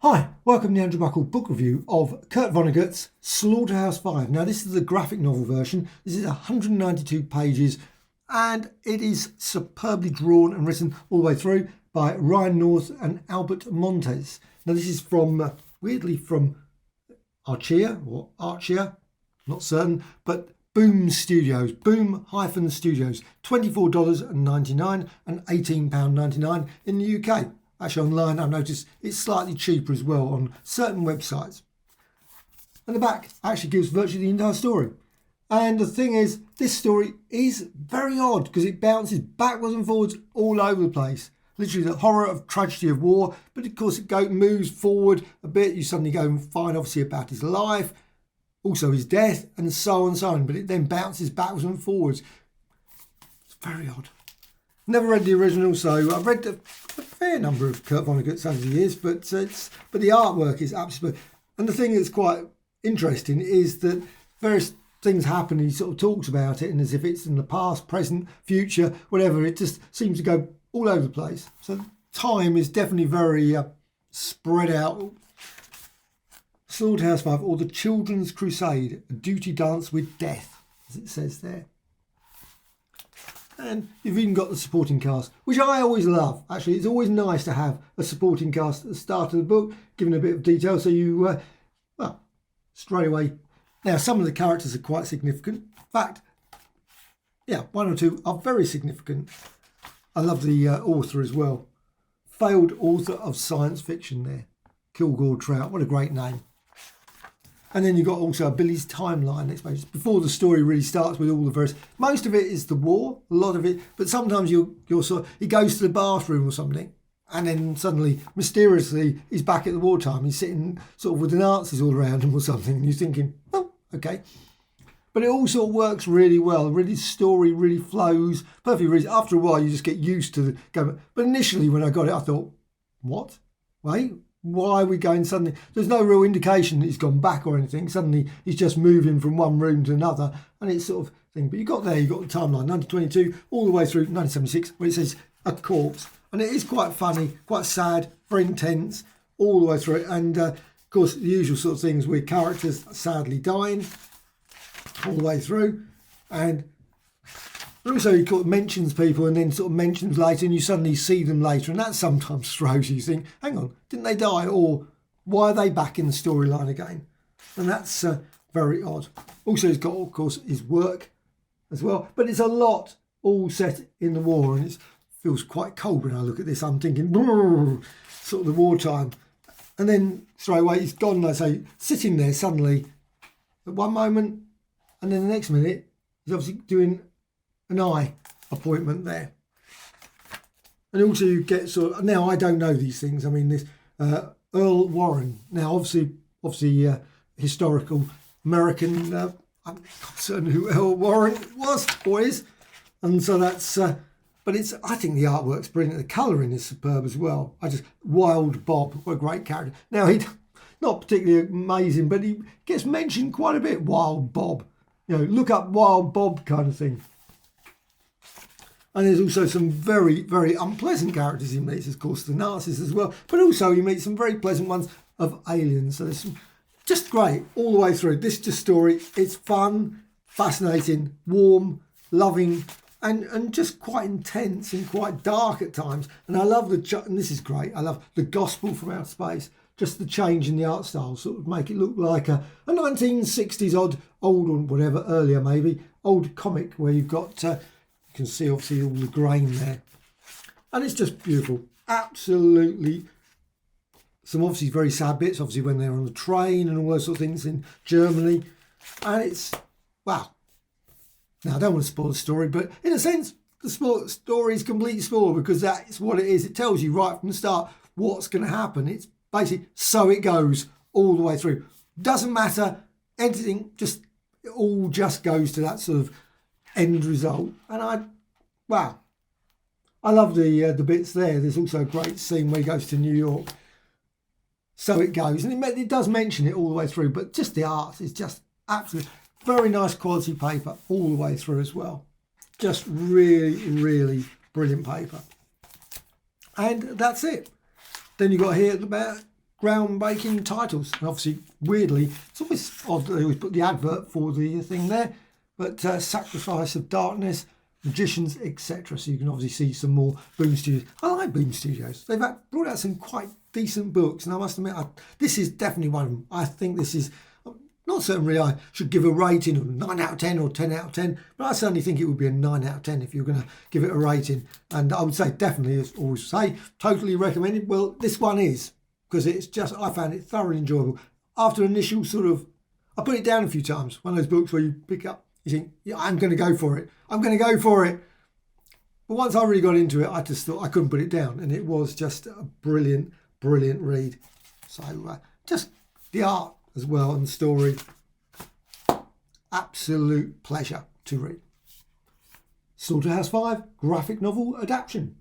Hi, welcome to the Andrew Buckle book review of Kurt Vonnegut's Slaughterhouse-Five. Now this is the graphic novel version. This is 192 pages and it is superbly drawn and written all the way through by Ryan North and Albert Montes. Now this is from, weirdly from Archia, not certain, but Boom Studios, Boom-Studios, $24.99 and £18.99 in the UK. Actually online I've noticed it's slightly cheaper as well on certain websites. And the back actually gives virtually the entire story. And the thing is, this story is very odd because it bounces backwards and forwards all over the place. Literally the horror of tragedy of war, but of course it moves forward a bit. You suddenly go and find obviously about his life, also his death, and so on and so on. But it then bounces backwards and forwards. It's very odd. Never read the original, so I've read a fair number of Kurt Vonnegut's over the years, but the artwork is absolutely. And the thing that's quite interesting is that various things happen. He sort of talks about it, and as if it's in the past, present, future, whatever. It just seems to go all over the place. So time is definitely very spread out. Slaughterhouse-Five, or the Children's Crusade, a duty dance with death, as it says there. And you've even got the supporting cast, which I always love. Actually, it's always nice to have a supporting cast at the start of the book, giving a bit of detail, so you, well, straight away. Now, some of the characters are quite significant. In fact, yeah, one or two are very significant. I love the author as well. Failed author of science fiction there. Kilgore Trout, what a great name. And then you've got also Billy's timeline next page. Before the story really starts with all the various. Most of it is the war, a lot of it. But sometimes you're sort of, he goes to the bathroom or something. And then suddenly, mysteriously, he's back at the wartime. He's sitting sort of with the Nazis all around him or something. And you're thinking, oh, okay. But it all sort of works really well. Really, the story really flows perfectly. Really. After a while, you just get used to the going. But initially, when I got it, I thought, what? Wait. Why are we going suddenly? There's no real indication that he's gone back or anything. Suddenly he's just moving from one room to another, and it's sort of thing. But you've got the timeline, 1922 all the way through 1976, where it says a corpse, and it is quite funny, quite sad, very intense, all the way through it. And of course, the usual sort of things with characters sadly dying all the way through, and also he mentions people and then sort of mentions later, and you suddenly see them later, and that sometimes throws you. You think, hang on, didn't they die? Or why are they back in the storyline again? And that's very odd. Also, he's got, of course, his work as well, but it's a lot all set in the war, and it feels quite cold when I look at this. I'm thinking, sort of the wartime. And then straight away, he's gone, like I say, sitting there suddenly at one moment, and then the next minute, he's obviously doing an eye appointment there. And also you get sort of, now I don't know these things. I mean, this Earl Warren, now obviously historical American, I'm not certain who Earl Warren was or is, and so that's but it's, I think the artwork's brilliant. The colouring is superb as well. Wild Bob, what a great character. Now he not particularly amazing, but he gets mentioned quite a bit. Wild Bob, you know, look up Wild Bob kind of thing. And there's also some very, very unpleasant characters he meets, of course, the Nazis as well. But also you meet some very pleasant ones of aliens. So there's some, just great all the way through. This just story, it's fun, fascinating, warm, loving, and just quite intense and quite dark at times. And I love and this is great, I love the gospel from outer space. Just the change in the art style, sort of make it look like a 1960s old or whatever, earlier maybe, old comic where you've got... you can see obviously all the grain there, and it's just beautiful. Absolutely, some obviously very sad bits, obviously when they're on the train and all those sort of things in Germany, and it's wow. Now I don't want to spoil the story, but in a sense the story is completely spoiled because that's what it is. It tells you right from the start what's going to happen. It's basically so it goes all the way through. Doesn't matter anything, just it all just goes to that sort of end result. And I love the bits there. There's also a great scene where he goes to New York. So it goes, and it does mention it all the way through, but just the art is just absolutely very nice quality paper all the way through as well. Just really, really brilliant paper. And that's it. Then you got here about groundbreaking titles. And obviously, weirdly, it's always odd that they always put the advert for the thing there, but Sacrifice of Darkness, Magicians, etc. So you can obviously see some more Boom Studios. I like Boom Studios. They've brought out some quite decent books, and I must admit, this is definitely one of them. I think this is, not certainly I should give a rating of 9 out of 10 or 10 out of 10, but I certainly think it would be a 9 out of 10 if you're going to give it a rating. And I would say definitely, as always say, totally recommended. Well, this one is, because it's just, I found it thoroughly enjoyable. After initial sort of, I put it down a few times, one of those books where you pick up, you think, yeah, I'm going to go for it. I'm going to go for it. But once I really got into it, I just thought I couldn't put it down. And it was just a brilliant, brilliant read. So just the art as well and the story. Absolute pleasure to read. Slaughterhouse 5 graphic novel adaptation.